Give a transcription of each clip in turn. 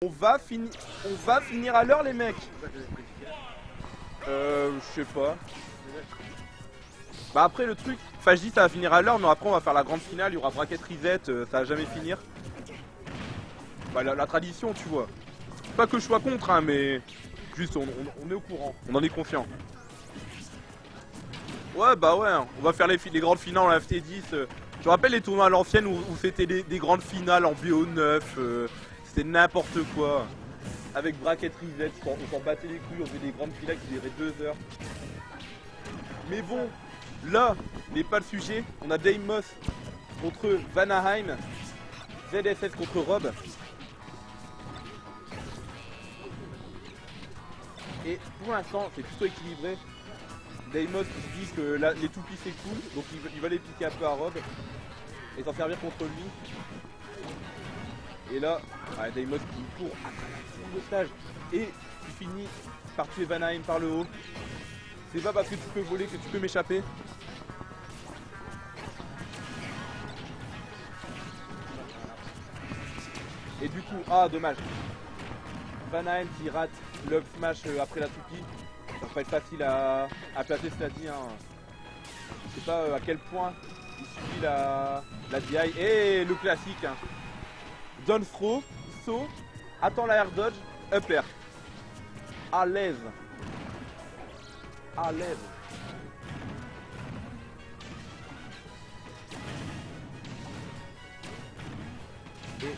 On va finir à l'heure les mecs. Je sais pas. Bah après le truc, enfin je dis ça va finir à l'heure, mais après on va faire la grande finale, il y aura bracket reset, ça va jamais finir. Bah la tradition tu vois. Pas que je sois contre hein, mais juste on est au courant, on en est confiant. Ouais bah ouais, on va faire les grandes finales en FT10. Je me rappelle les tournois à l'ancienne où c'était des grandes finales en BO9, c'était n'importe quoi. Avec bracket reset, on s'en battait les couilles, on faisait des grandes finales qui duraient 2 heures. Mais bon, là n'est pas le sujet, on a Deimos contre Vanaheim, ZSS contre Rob. Et pour l'instant c'est plutôt équilibré. Deimos qui dit que là, les toupies c'est cool, donc il va les piquer un peu à Rob et s'en servir contre lui. Et là, Deimos qui court à travers le stage et qui finit par tuer Vanaheim par le haut. C'est pas parce que tu peux voler que tu peux m'échapper. Et du coup, dommage. Vanaheim qui rate l'up smash après la toupie. Ça va pas être facile à placer, cela dit. Hein. Je sais pas à quel point il suffit la DI. Et le classique. Hein. Down throw, saut, attend la air dodge, up air. À l'aise. À l'aise. Et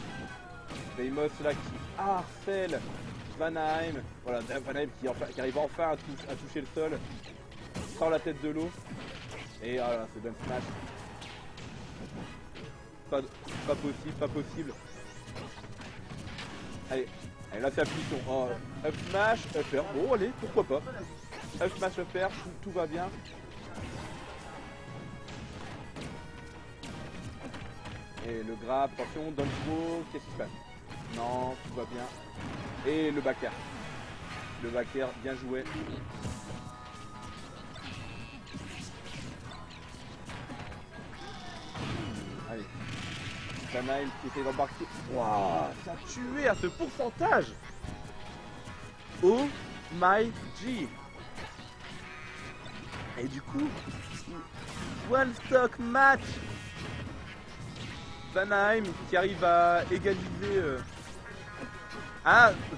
Deimos là qui harcèle Vanaheim. Voilà, Vanaheim qui arrive enfin à toucher le sol. Sort la tête de l'eau. Et voilà, c'est down smash. Pas possible. Allez, là c'est la punition. Oh, up smash, up air. Bon allez, pourquoi pas. Up smash, up air, tout va bien. Et le grab, attention, down throw, qu'est-ce qui se passe? Non, tout va bien. Et le back air. Le back air, bien joué. Allez. Vanaheim qui essaie d'embarquer. Waouh, ça a tué à ce pourcentage. Oh my G. Et du coup, one stock match. Vanaheim qui arrive à égaliser.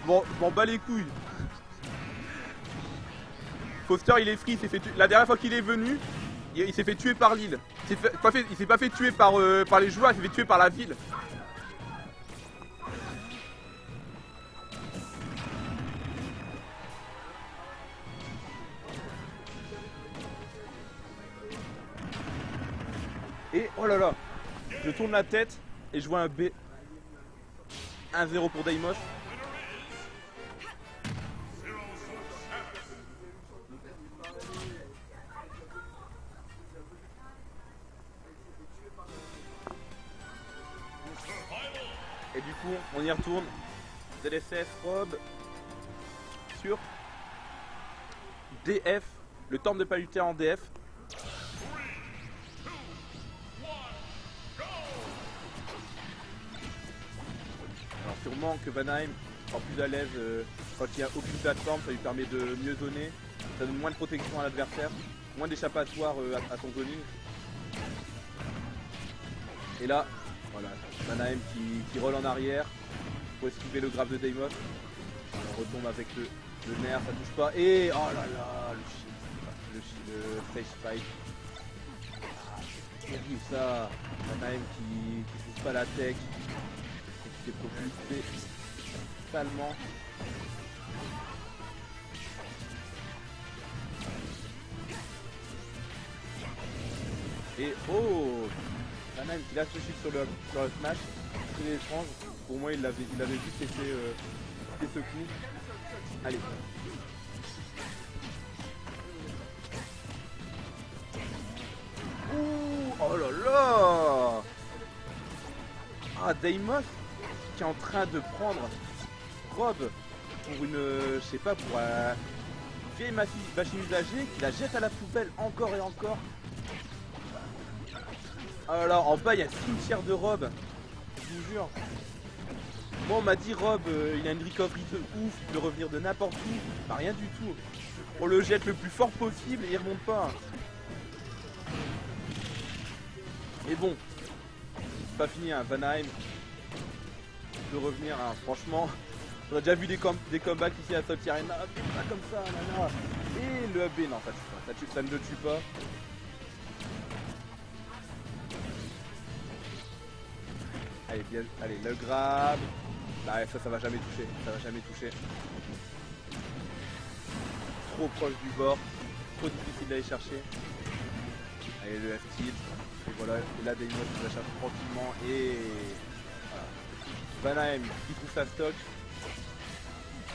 Bon, je m'en bats les couilles. Foster il est free, la dernière fois qu'il est venu, il s'est fait tuer par l'île. Il s'est pas fait tuer par les joueurs, il s'est fait tuer par la ville. Et oh là là, je tourne la tête et je vois un B. 1-0 pour Deimos. Et du coup, on y retourne. ZSS, Rob sur DF, le temps de pas lutter en DF. Alors sûrement que Vanaheim sera plus à l'aise quand il n'y a aucune plateforme, ça lui permet de mieux zoner, ça donne moins de protection à l'adversaire, moins d'échappatoire à son zoning. Et là, voilà, Vanaheim qui roll en arrière pour esquiver le grab de Deimos. On retombe avec le nerf, ça touche pas. Et oh là là, le face spike. C'est terrible ça. Vanaheim qui touche pas la tech, qui s'est propulsé salement. Et oh, Vanaheim qui lâche le shield sur le smash, très étrange. Pour moi il avait juste fait ce coup. Allez. Ouh, oh là là. Deimos qui est en train de prendre Rob pour une, je sais pas, pour une vieille machine usagée qui la jette à la poubelle encore et encore. Oh là là, en bas il y a un cimetière de Rob, je vous jure. Moi on m'a dit Rob, il a une recovery de ouf, il peut revenir de n'importe où. Bah rien du tout. On le jette le plus fort possible et il remonte pas. Et bon, c'est pas fini, hein. Vanaheim peut revenir, hein. Franchement. On a déjà vu des comebacks ici à Salty Arena. Pas comme ça, nana. Et le AB, non, ça tue pas. Ça ne le tue pas. Allez, bien, allez, le grab. Bah, ça va jamais toucher. Ça va jamais toucher. Trop proche du bord. Trop difficile d'aller chercher. Allez, le F-tilt. Et voilà, et là, Deimos la cherche tranquillement. Et voilà. Vanaheim qui trouve sa stock.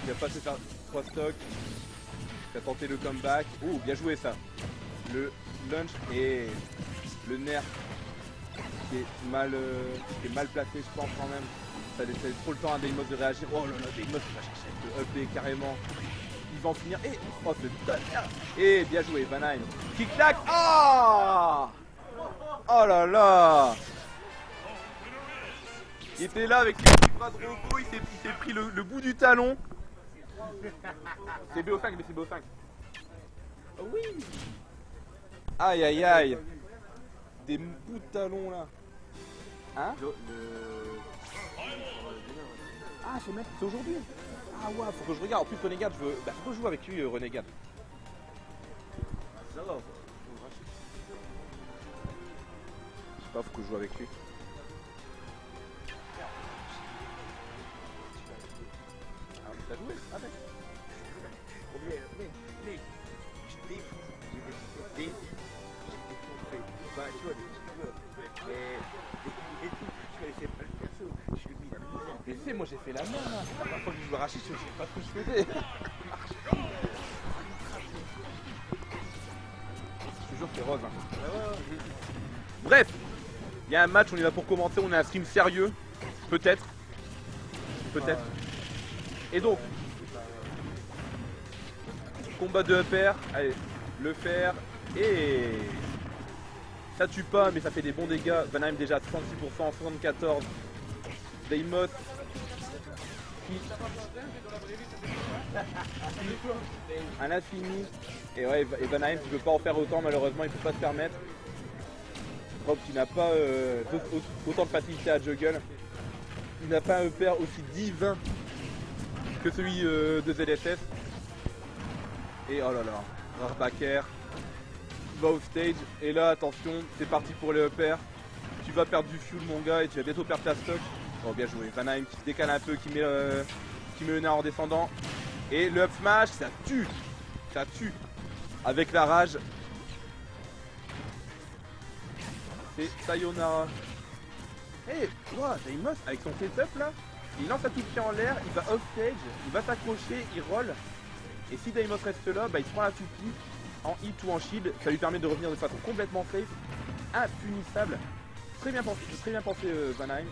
Il a pas se faire 3 stocks. Il a tenté le comeback. Oh, bien joué ça. Le lunge et le nerf qui est mal placé, je pense quand même. Ça laisse trop le temps à Deimos de réagir. Oh là là, Deimos va chercher avec le up carrément. Il va en finir. Et oh, c'est et bien joué, Vanaheim. Qui claque. Ah, oh là là. Il était là avec les bras de robot. Il s'est pris le bout du talon. C'est BO5, mais c'est BO5. Oh oui. Aïe aïe aïe. Des bouts de talons là. Hein? Ah c'est aujourd'hui. Ah ouais, faut que je regarde. En plus Renegade, je veux. Bah faut que je joue avec lui Renegade. Ça va. Je sais pas, faut que je joue avec lui. Ah t'as joué? Ah ben. Mais je défonce. Bah tu vois, et tout, je connaissais pas le perso. Je lui ai mis la misère. Mais tu sais, moi j'ai fait la main là. La première fois que je jouais Rachis, je sais pas ce que je faisais. Je te jure c'est rose. Hein. Bref, il y a un match, on y va pour commencer, on a un stream sérieux. Peut-être. Peut-être. Et donc, combat de upper, allez, le faire et ça tue pas mais ça fait des bons dégâts. Vanaheim déjà à 66%, 74. Deimos qui un infini. Et ouais, et Vanaheim qui peut pas en faire autant malheureusement, il peut pas se permettre. Rob qui n'a pas autant de facilité à juggle. Il n'a pas un upper aussi divin que celui de ZSS. Et oh là là, Rarbacker va au stage. Et là, attention, c'est parti pour les uppers. Tu vas perdre du fuel, mon gars, et tu vas bientôt perdre ta stock. Oh, bien joué. Vanaheim qui se décale un peu, qui met le nerf en descendant. Et le up smash, ça tue. Ça tue. Avec la rage. C'est sayonara. Hey, wow, Deimos avec son setup là, il lance sa toute pied en l'air, il va off stage, il va s'accrocher, il roll. Et si Deimos reste là, bah il se prend la toupie en hit ou en shield, ça lui permet de revenir de façon complètement safe, impunissable. Très bien pensé Vanaheim.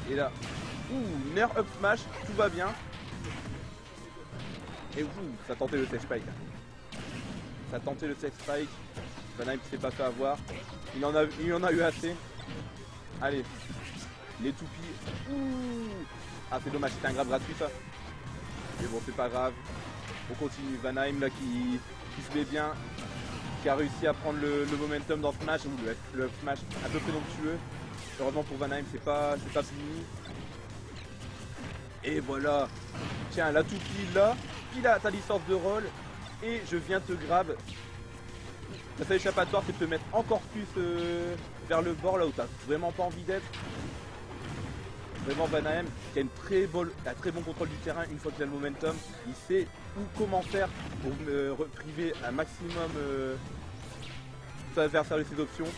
Et là, nerf up smash, tout va bien. Et ça tentait le safe spike. Ça tentait le safe spike. Vanaheim qui s'est pas fait avoir. Il en a eu assez. Allez. Les toupies. Ah c'est dommage, c'était un grab gratuit ça. Mais bon c'est pas grave. On continue. Vanaheim là qui se met bien. Qui a réussi à prendre le momentum dans ce match. Le smash un peu présomptueux. Heureusement pour Vanaheim c'est pas fini. Et voilà. Tiens la toupie là. Pile à ta licence de roll. Et je viens te grab. La seule échappatoire c'est de te mettre encore plus vers le bord là où t'as vraiment pas envie d'être. Vraiment Vanaheim qui a un très bon contrôle du terrain une fois qu'il a le momentum. Il sait comment faire pour priver un maximum son adversaire de ses options.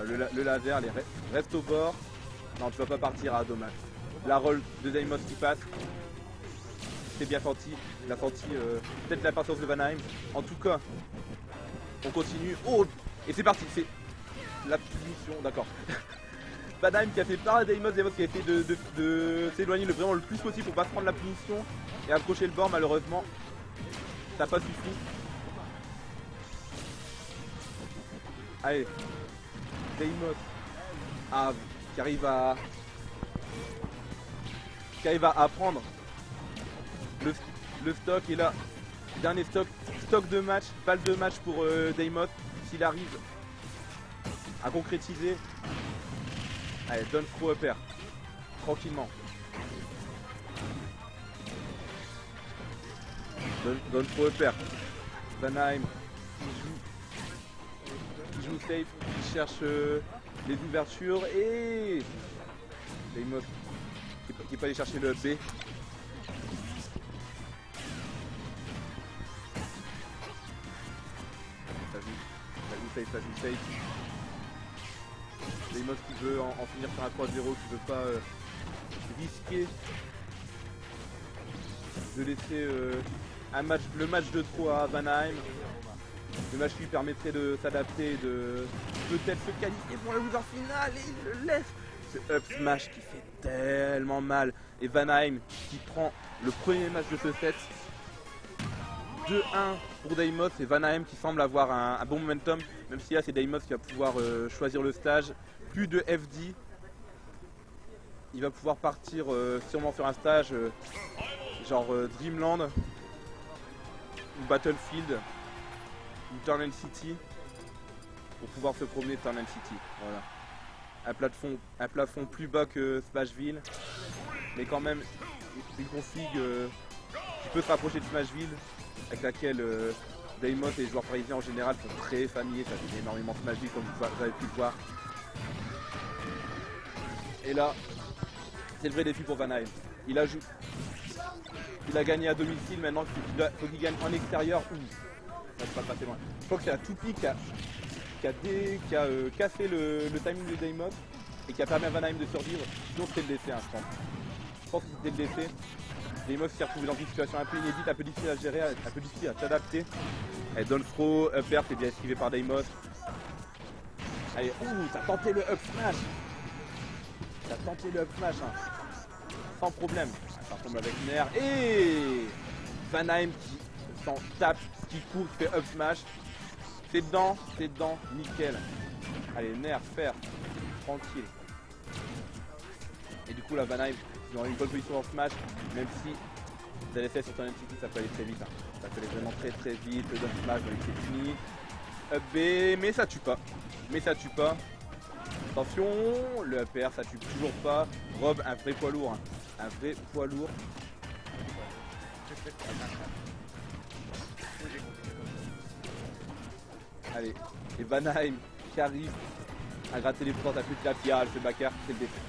Le laser, reste au bord. Non tu vas pas partir, dommage. La roll de Deimos qui passe. C'est bien senti. Il a senti peut-être la patience de Vanaheim. En tout cas, on continue. Oh, et c'est parti. C'est la punition, d'accord. Vanaheim qui a fait peur à Deimos qui a essayé de s'éloigner vraiment le plus possible pour pas se prendre la punition et approcher le bord. Malheureusement, ça n'a pas suffi. Allez, Deimos qui arrive à apprendre le stock. Et là, dernier stock de match, balle de match pour Deimos. S'il arrive à concrétiser. Allez, donne throw upper. Tranquillement. Donne throw upper. Vanaheim qui joue safe, qui cherche les ouvertures et Deimos qui peut aller chercher le B. Ça joue safe. Deimos qui veut en finir sur un 3-0, qui veut pas risquer de laisser le match de trop à Vanaheim. Le match qui lui permettrait de s'adapter et de peut-être se qualifier pour le loser final, et il le laisse. Ce up smash qui fait tellement mal. Et Vanaheim qui prend le premier match de ce set. 2-1 pour Deimos, et Vanaheim qui semble avoir un bon momentum, même si là c'est Deimos qui va pouvoir choisir le stage. Plus de FD. Il va pouvoir partir sûrement sur un stage genre Dreamland ou Battlefield ou Turn City pour pouvoir se promener Turn City. Voilà. Un plafond plus bas que Smashville, mais quand même une config qui peut se rapprocher de Smashville, avec laquelle Deimos et les joueurs parisiens en général sont très familiers. Ça fait énormément Smashville comme vous avez pu le voir. Et là, c'est le vrai défi pour Vanaheim. Il a gagné à domicile, maintenant il faut qu'il gagne en extérieur. Ça ne va pas passer loin. Je crois que c'est la Toupie qui a cassé le timing de Deimos et qui a permis à Vanaheim de survivre. Sinon c'était le décès, hein, je pense. Je pense que c'était le décès. Deimos s'est retrouvé dans une situation un peu inédite, un peu difficile à gérer, un peu difficile à s'adapter. Allez, down throw, up air, c'est bien esquivé par Deimos. Allez, t'as tenté le up smash. Hein. Sans problème. Ça tombe avec Nair. Et Vanaheim qui s'en tape, qui court, qui fait up smash. C'est dedans, nickel. Allez, Nair, faire. Tranquille. Et du coup, la Vanaheim, ils ont une bonne position en smash, même si vous allez faire sur ton MCT, ça peut aller très vite. Hein. Ça peut aller vraiment très vite. Le down smash, c'est fini. Up B, mais ça tue pas. Attention, le up air, ça tue toujours pas. Rob, un vrai poids lourd. Allez, et Vanaheim qui arrive à gratter les pourcentages à petit à petit. Le backer, c'est le défi.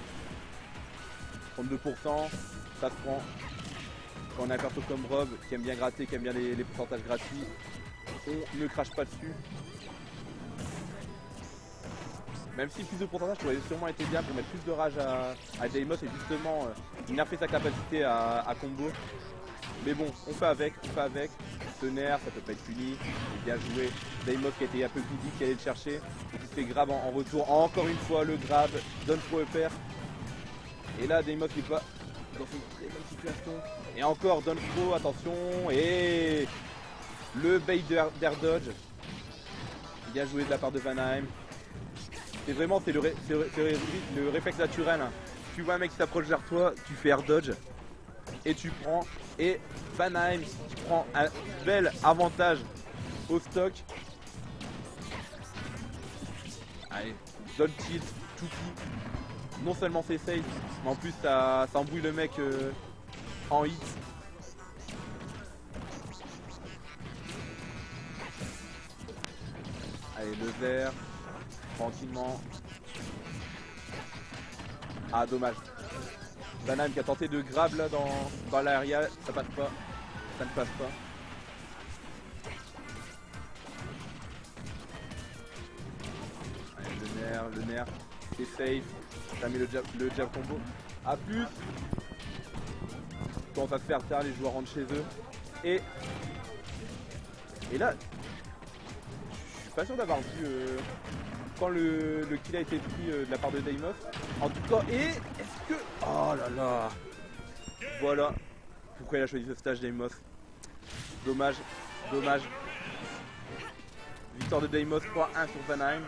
32%, ça se prend. Quand on a un perso comme Rob qui aime bien gratter, qui aime bien les pourcentages gratuits, on ne crache pas dessus. Même si plus de pourcentage aurait sûrement été bien pour mettre plus de rage à Deimos et justement nerfer sa capacité à combo. Mais bon, on fait avec. Ce nerf, ça peut pas être puni. C'est bien joué. Deimos qui a été un peu greedy, qui allait le chercher et qui se fait grab en retour. Encore une fois, le grab, donne throw upper. Et là, Deimos n'est pas dans une très bonne situation. Et encore, donne throw, attention. Et le bait d'air dodge. Bien joué de la part de Vanaheim. C'est le réflexe naturel. Hein. Tu vois un mec qui s'approche vers toi, tu fais air dodge et tu prends. Et Vanaheim qui prend un bel avantage au stock. Allez, donne tilt, tout qui. Non seulement c'est safe, mais en plus ça embrouille le mec en hit. Allez, le vert. Tranquillement. Ah, dommage. Vanaheim qui a tenté de grab là dans l'area, ça passe pas. Ça ne passe pas. Allez, le nerf, c'est safe. Ça met le jab combo. A plus. Quand on va se faire tard, les joueurs rentrent chez eux. Et là, je suis pas sûr d'avoir vu quand le kill a été pris de la part de Deimos. En tout cas, et est-ce que... Oh là là. Voilà pourquoi il a choisi ce stage Deimos. Dommage. Victoire de Deimos 3-1 sur Vanaheim.